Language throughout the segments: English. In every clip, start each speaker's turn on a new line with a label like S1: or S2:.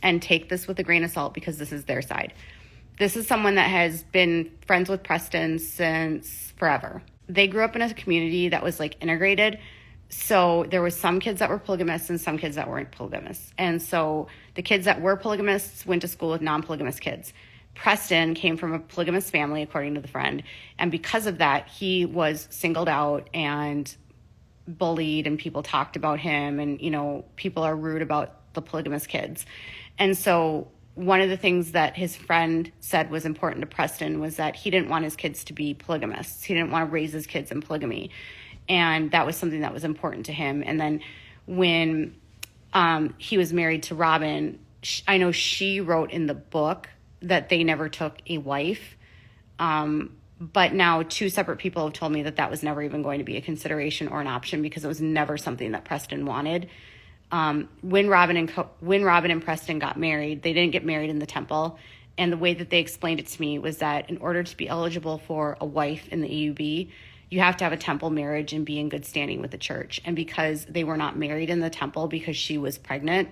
S1: and take this with a grain of salt because this is their side. This is someone that has been friends with Preston since forever. They grew up in a community that was like integrated. So there was some kids that were polygamists and some kids that weren't polygamists. And so the kids that were polygamists went to school with non-polygamous kids. Preston came from a polygamous family, according to the friend. And because of that, he was singled out and bullied, and people talked about him, and, you know, people are rude about the polygamous kids. And so one of the things that his friend said was important to Preston was that he didn't want his kids to be polygamists. He didn't want to raise his kids in polygamy. And that was something that was important to him. And then when he was married to Robin, I know she wrote in the book that they never took a wife. But now two separate people have told me that that was never even going to be a consideration or an option because it was never something that Preston wanted. When Robin and Preston got married, they didn't get married in the temple. And the way that they explained it to me was that in order to be eligible for a wife in the AUB, you have to have a temple marriage and be in good standing with the church. And because they were not married in the temple because she was pregnant,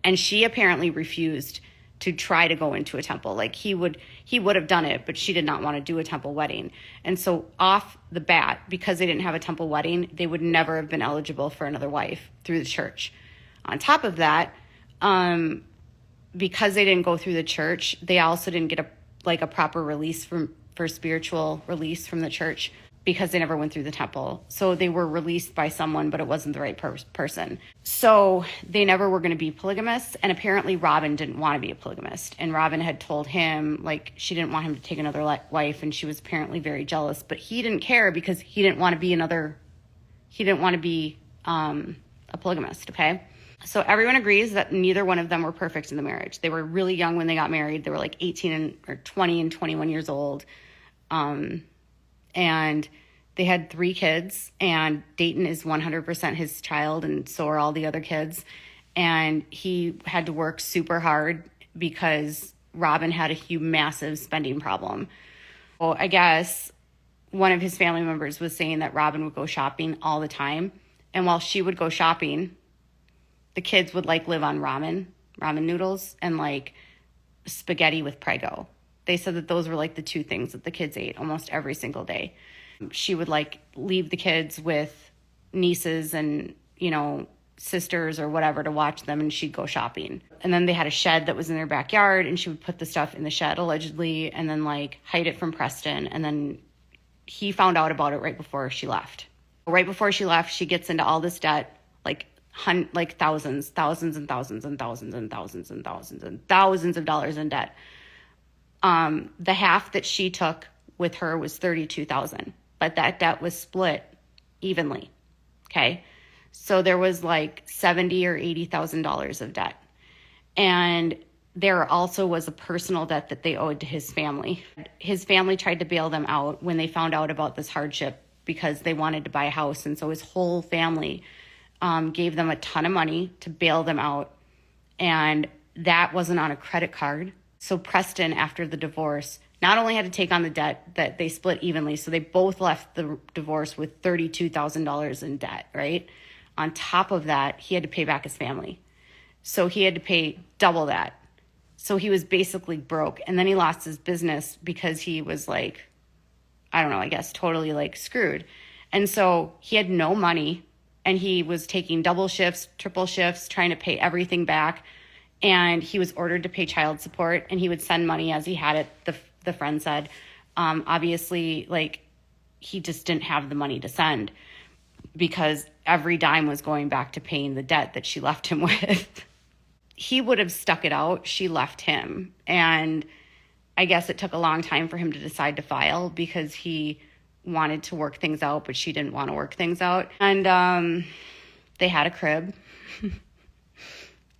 S1: and she apparently refused to try to go into a temple. Like he would have done it, but she did not want to do a temple wedding. And so off the bat, because they didn't have a temple wedding, they would never have been eligible for another wife through the church. On top of that, because they didn't go through the church, they also didn't get a proper release for spiritual release from the church because they never went through the temple. So they were released by someone, but it wasn't the right person. So they never were going to be polygamists. And apparently Robin didn't want to be a polygamist. And Robin had told him, like, she didn't want him to take another wife. And she was apparently very jealous. But he didn't care because he didn't want to be a polygamist, okay? So everyone agrees that neither one of them were perfect in the marriage. They were really young when they got married. They were like 20 and 21 years old. And they had 3 kids, and Dayton is 100% his child, and so are all the other kids. And he had to work super hard because Robin had a massive spending problem. Well, I guess one of his family members was saying that Robin would go shopping all the time. And while she would go shopping, the kids would like live on ramen noodles and like spaghetti with Prego. They said that those were like the 2 things that the kids ate almost every single day. She would like leave the kids with nieces and, you know, sisters or whatever to watch them, and she'd go shopping. And then they had a shed that was in their backyard, and she would put the stuff in the shed allegedly and then like hide it from Preston. And then he found out about it right before she left. Right before she left, she gets into all this debt, like thousands and thousands and thousands and thousands and thousands and thousands of dollars in debt. The half that she took with her was $32,000, but that debt was split evenly. Okay. So there was like $70,000 or $80,000 of debt. And there also was a personal debt that they owed to his family. His family tried to bail them out when they found out about this hardship because they wanted to buy a house. And so his whole family gave them a ton of money to bail them out. And that wasn't on a credit card. So Preston, after the divorce, not only had to take on the debt that they split evenly, so they both left the divorce with $32,000 in debt, right? On top of that, he had to pay back his family. So he had to pay double that. So he was basically broke. And then he lost his business because he was like, I don't know, I guess totally like screwed. And so he had no money, and he was taking double shifts, triple shifts, trying to pay everything back. And he was ordered to pay child support, and he would send money as he had it, the friend said. Obviously, like, he just didn't have the money to send because every dime was going back to paying the debt that she left him with. He would have stuck it out. She left him. And I guess it took a long time for him to decide to file because he wanted to work things out, but she didn't want to work things out. And they had a crib.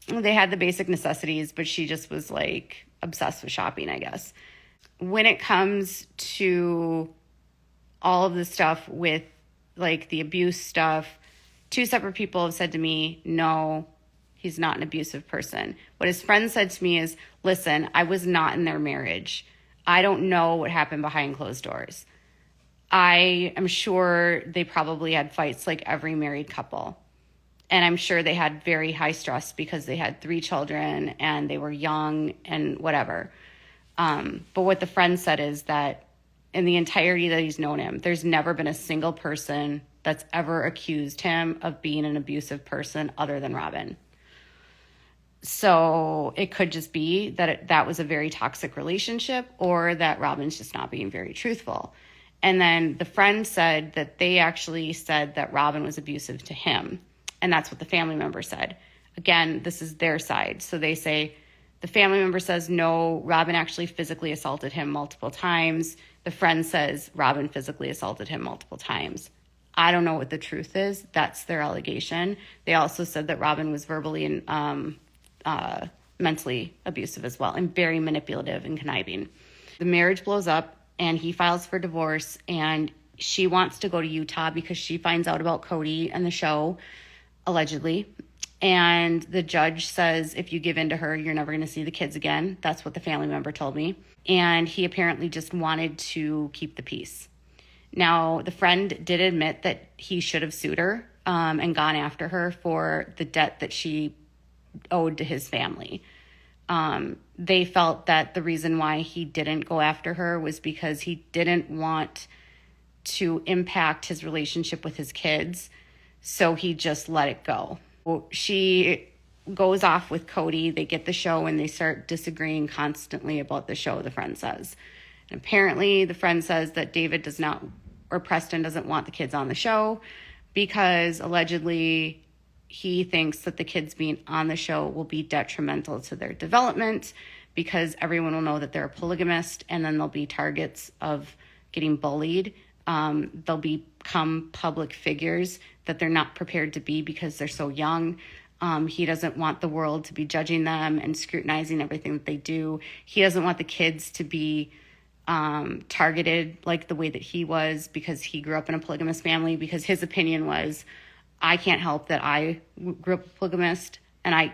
S1: They had the basic necessities, but she just was like obsessed with shopping, I guess. When it comes to all of the stuff with like the abuse stuff, 2 separate people have said to me, no, he's not an abusive person. What his friend said to me is, listen, I was not in their marriage. I don't know what happened behind closed doors. I am sure they probably had fights like every married couple. And I'm sure they had very high stress because they had 3 children and they were young and whatever. But what the friend said is that in the entirety that he's known him, there's never been a single person that's ever accused him of being an abusive person other than Robin. So it could just be that that was a very toxic relationship, or that Robin's just not being very truthful. And then the friend said that they actually said that Robin was abusive to him. And that's what the family member said. Again, this is their side. So they say, the family member says, no, Robin actually physically assaulted him multiple times. The friend says Robin physically assaulted him multiple times. I don't know what the truth is. That's their allegation. They also said that Robin was verbally and mentally abusive as well, and very manipulative and conniving. The marriage blows up and he files for divorce, and she wants to go to Utah because she finds out about Cody and the show, allegedly. And the judge says, if you give in to her, you're never going to see the kids again. That's what the family member told me. And he apparently just wanted to keep the peace. Now, the friend did admit that he should have sued her and gone after her for the debt that she owed to his family. They felt that the reason why he didn't go after her was because he didn't want to impact his relationship with his kids, so he just let it go. She goes off with Cody. They get the show and they start disagreeing constantly about the show, the friend says. And apparently the friend says that David does not, or Preston doesn't want the kids on the show because allegedly he thinks that the kids being on the show will be detrimental to their development because everyone will know that they're a polygamist, and then they'll be targets of getting bullied. They'll become public figures that they're not prepared to be because they're so young. He doesn't want the world to be judging them and scrutinizing everything that they do. He doesn't want the kids to be targeted like the way that he was because he grew up in a polygamous family, because his opinion was, I can't help that I grew up a polygamist and I'm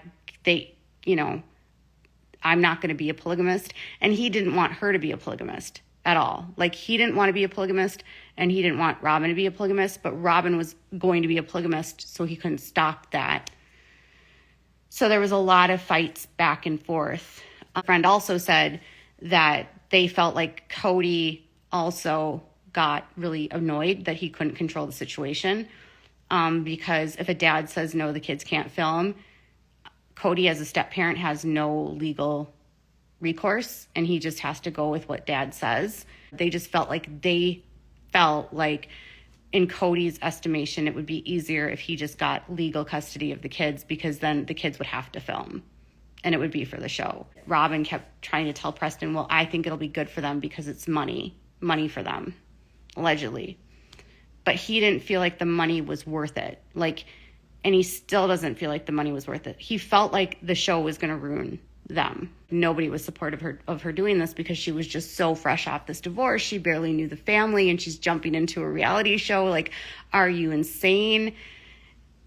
S1: not going to be a polygamist. And he didn't want her to be a polygamist at all. Like, he didn't want to be a polygamist and he didn't want Robin to be a polygamist, but Robin was going to be a polygamist, so he couldn't stop that. So there was a lot of fights back and forth. A friend also said that they felt like Cody also got really annoyed that he couldn't control the situation. Because if a dad says, no, the kids can't film, Cody as a step parent has no legal recourse, and he just has to go with what dad says. They felt like in Cody's estimation, it would be easier if he just got legal custody of the kids, because then the kids would have to film and it would be for the show. Robin kept trying to tell Preston, well, I think it'll be good for them because it's money for them, allegedly. But he didn't feel like the money was worth it. And he still doesn't feel like the money was worth it. He felt like the show was going to ruin them. Nobody was supportive of her doing this because she was just so fresh off this divorce. She barely knew the family, and she's jumping into a reality show. Like, are you insane?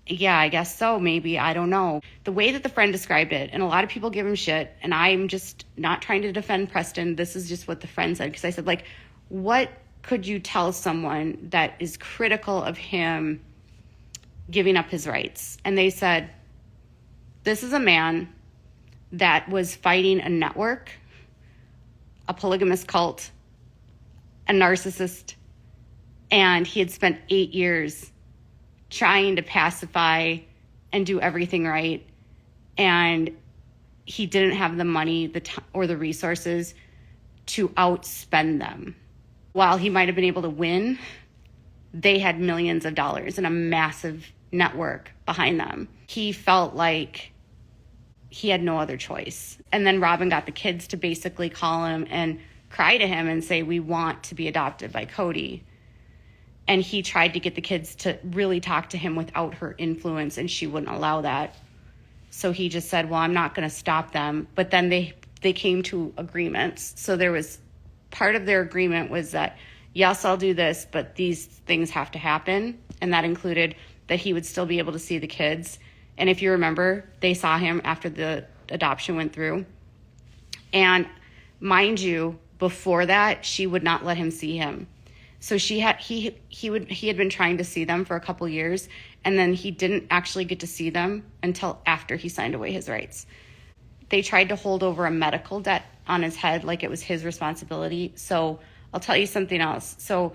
S1: Yeah, I guess so, maybe. I don't know. The way that the friend described it, and a lot of people give him shit, and I'm just not trying to defend Preston. This is just what the friend said, because I said, what could you tell someone that is critical of him giving up his rights? And they said, this is a man that was fighting a network, a polygamous cult, a narcissist, and he had spent 8 years trying to pacify and do everything right, and he didn't have the money or the resources to outspend them. While he might have been able to win, they had millions of dollars and a massive network behind them. He felt like he had no other choice. And then Robin got the kids to basically call him and cry to him and say, we want to be adopted by Cody. And he tried to get the kids to really talk to him without her influence, and she wouldn't allow that. So he just said, well, I'm not going to stop them. But then they came to agreements. So there was part of their agreement was that, yes, I'll do this, but these things have to happen. And that included that he would still be able to see the kids. And if you remember, they saw him after the adoption went through. And mind you, before that, she would not let him see him. So he had been trying to see them for a couple years, and then he didn't actually get to see them until after he signed away his rights. They tried to hold over a medical debt on his head like it was his responsibility. So I'll tell you something else. So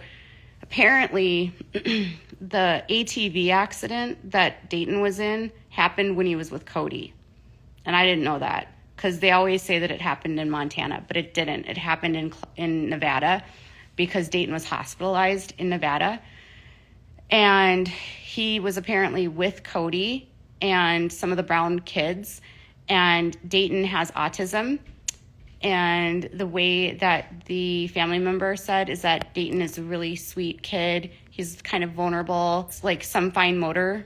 S1: apparently the ATV accident that Dayton was in happened when he was with Cody. And I didn't know that, because they always say that it happened in Montana, but it didn't. It happened in Nevada, because Dayton was hospitalized in Nevada. And he was apparently with Cody and some of the Brown kids. And Dayton has autism. And the way that the family member said is that Dayton is a really sweet kid. He's kind of vulnerable. It's like some fine motor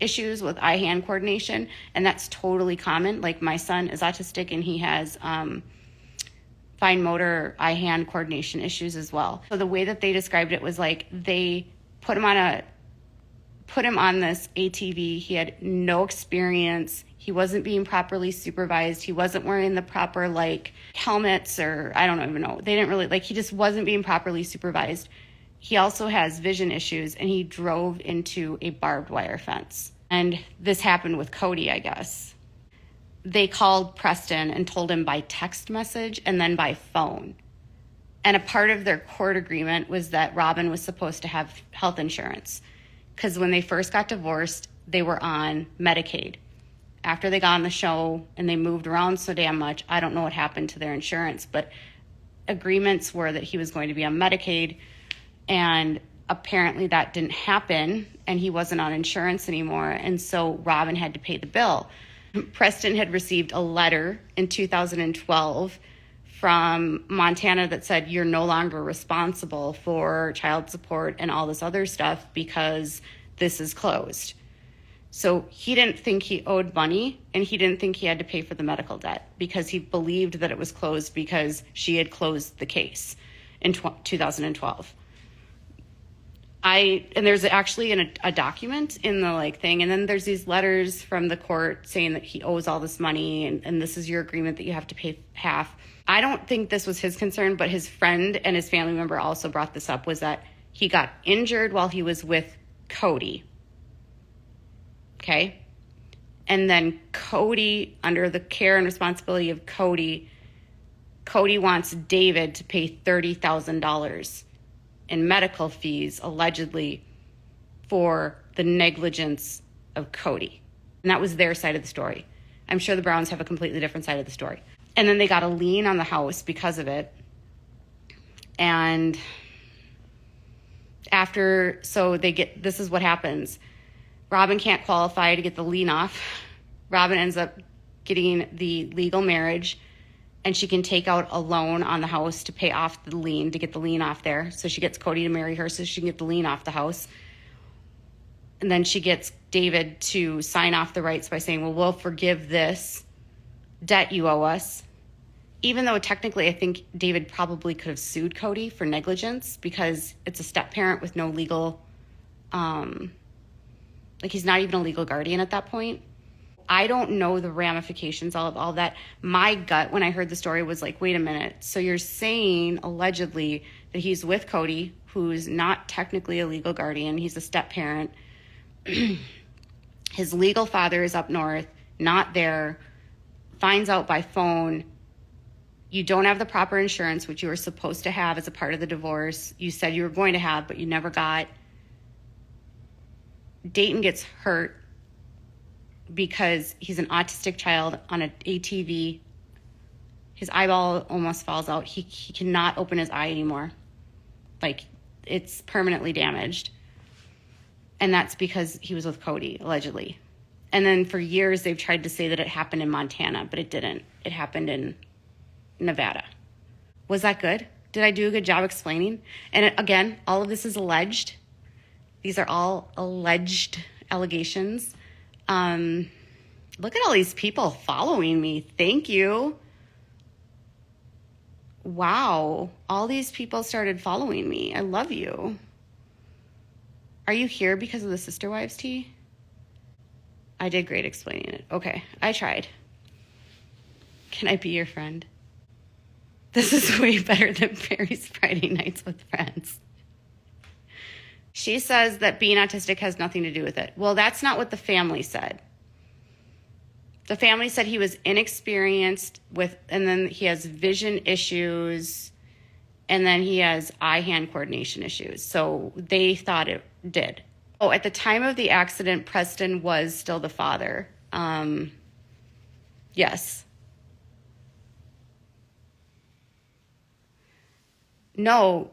S1: issues with eye-hand coordination. And that's totally common. Like my son is autistic and he has fine motor eye-hand coordination issues as well. So the way that they described it was like they put him on this ATV. He had no experience. He wasn't being properly supervised. He wasn't wearing the proper like helmets, or I don't even know. They didn't really he just wasn't being properly supervised. He also has vision issues, and he drove into a barbed wire fence. And this happened with Cody, I guess. They called Preston and told him by text message and then by phone. And a part of their court agreement was that Robin was supposed to have health insurance, because when they first got divorced, they were on Medicaid. After they got on the show and they moved around so damn much, I don't know what happened to their insurance, but agreements were that he was going to be on Medicaid, and apparently that didn't happen, and he wasn't on insurance anymore, and so Robin had to pay the bill. Preston had received a letter in 2012 from Montana that said, you're no longer responsible for child support and all this other stuff because this is closed. So he didn't think he owed money, and he didn't think he had to pay for the medical debt, because he believed that it was closed because she had closed the case in 2012. And there's actually a document in the thing, and then there's these letters from the court saying that he owes all this money, and this is your agreement that you have to pay half. I don't think this was his concern, but his friend and his family member also brought this up, was that he got injured while he was with Cody. Okay? And then Cody, under the care and responsibility of Cody wants David to pay $30,000 in medical fees, allegedly, for the negligence of Cody. And that was their side of the story. I'm sure the Browns have a completely different side of the story. And then they got a lien on the house because of it. And this is what happens. Robin can't qualify to get the lien off. Robin ends up getting the legal marriage, and she can take out a loan on the house to pay off the lien, to get the lien off there. So she gets Cody to marry her so she can get the lien off the house. And then she gets David to sign off the rights by saying, well, we'll forgive this debt you owe us. Even though technically I think David probably could have sued Cody for negligence, because it's a step parent with no legal, he's not even a legal guardian at that point. I don't know the ramifications of all that. My gut when I heard the story was like, wait a minute. So you're saying allegedly that he's with Cody, who's not technically a legal guardian. He's a step parent. His legal father is up north, not there, finds out by phone, you don't have the proper insurance, which you were supposed to have as a part of the divorce. You said you were going to have, but you never got. Dayton gets hurt because he's an autistic child on an ATV. His eyeball almost falls out. He cannot open his eye anymore. It's permanently damaged. And that's because he was with Cody, allegedly. And then for years, they've tried to say that it happened in Montana, but it didn't. It happened in Nevada. Was that good? Did I do a good job explaining? And again, all of this is alleged. These are all alleged allegations. Look at all these people following me. Thank you. Wow. All these people started following me. I love you. Are you here because of the Sister Wives tea? I did great explaining it. Okay, I tried. Can I be your friend? This is way better than Barry's Friday Nights with Friends. She says that being autistic has nothing to do with it. Well, that's not what the family said. The family said he was inexperienced and then he has vision issues, and then he has eye-hand coordination issues. So they thought it did. Oh, at the time of the accident, Preston was still the father. Yes. No,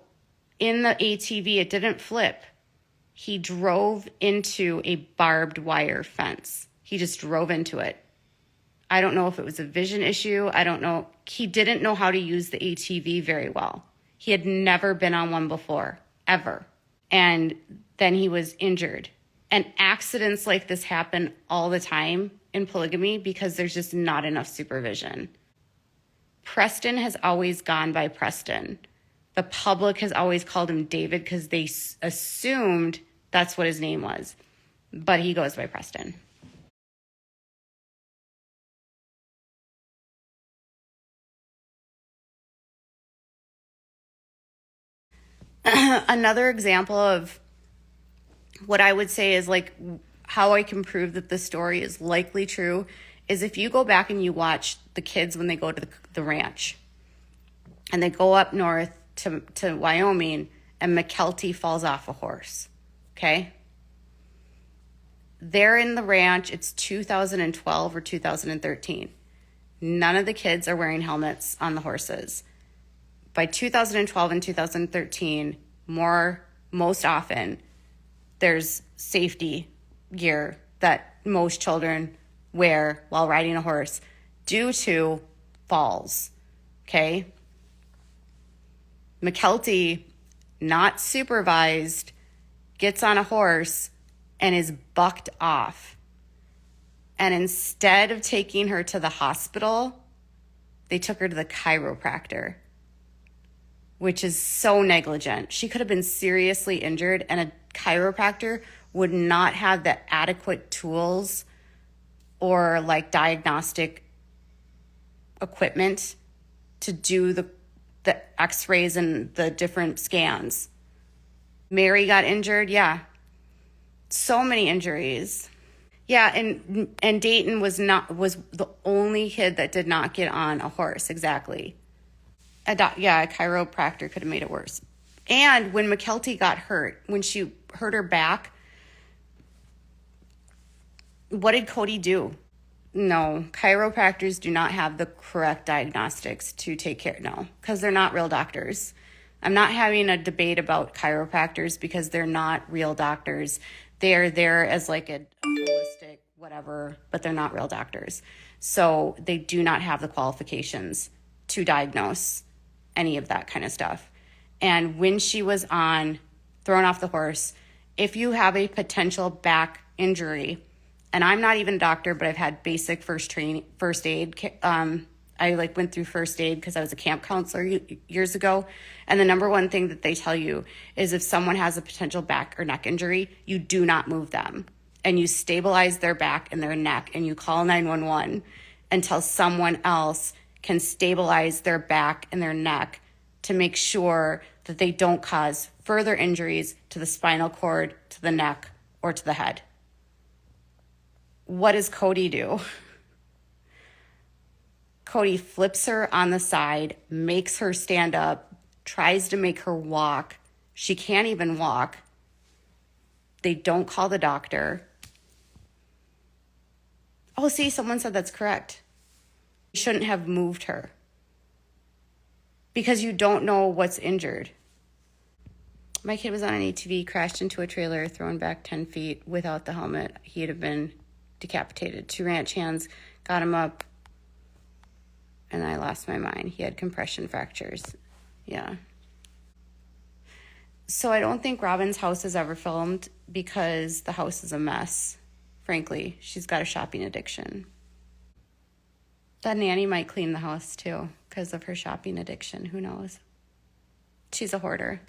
S1: in the ATV, it didn't flip. He drove into a barbed wire fence. He just drove into it. I don't know if it was a vision issue. I don't know. He didn't know how to use the ATV very well. He had never been on one before, ever. And then he was injured. And accidents like this happen all the time in polygamy because there's just not enough supervision. Preston has always gone by Preston. The public has always called him David because they assumed that's what his name was. But he goes by Preston. Another example of what I would say is like how I can prove that the story is likely true is if you go back and you watch the kids when they go to the ranch and they go up north to Wyoming and McKelty falls off a horse, okay? They're in the ranch, it's 2012 or 2013. None of the kids are wearing helmets on the horses. By 2012 and 2013, most often, there's safety gear that most children wear while riding a horse due to falls, okay? McKelty, not supervised, gets on a horse and is bucked off. And instead of taking her to the hospital, they took her to the chiropractor, which is so negligent. She could have been seriously injured, and a chiropractor would not have the adequate tools or like diagnostic equipment to do the x-rays and the different scans. Mary got injured, yeah. So many injuries. Yeah, and Dayton was the only kid that did not get on a horse, exactly. A chiropractor could have made it worse. And when McKelty got hurt, when she hurt her back, what did Cody do? No, chiropractors do not have the correct diagnostics to take care. No, because they're not real doctors. I'm not having a debate about chiropractors because they're not real doctors. They're there as like a holistic whatever, but they're not real doctors. So they do not have the qualifications to diagnose any of that kind of stuff. And when she was thrown off the horse, if you have a potential back injury, and I'm not even a doctor, but I've had basic first aid. I went through first aid because I was a camp counselor years ago. And the number one thing that they tell you is if someone has a potential back or neck injury, you do not move them. And you stabilize their back and their neck and you call 911 until someone else can stabilize their back and their neck to make sure that they don't cause further injuries to the spinal cord, to the neck, or to the head. What does Cody do? Cody flips her on the side, makes her stand up, tries to make her walk. She can't even walk. They don't call the doctor. Oh, see, someone said that's correct. You shouldn't have moved her because you don't know what's injured. My kid was on an ATV, crashed into a trailer, thrown back 10 feet without the helmet. He'd have been decapitated. 2 ranch hands got him up, and I lost my mind. He had compression fractures. Yeah. So I don't think Robin's house is ever filmed because the house is a mess. Frankly, she's got a shopping addiction. The nanny might clean the house too because of her shopping addiction. Who knows? She's a hoarder.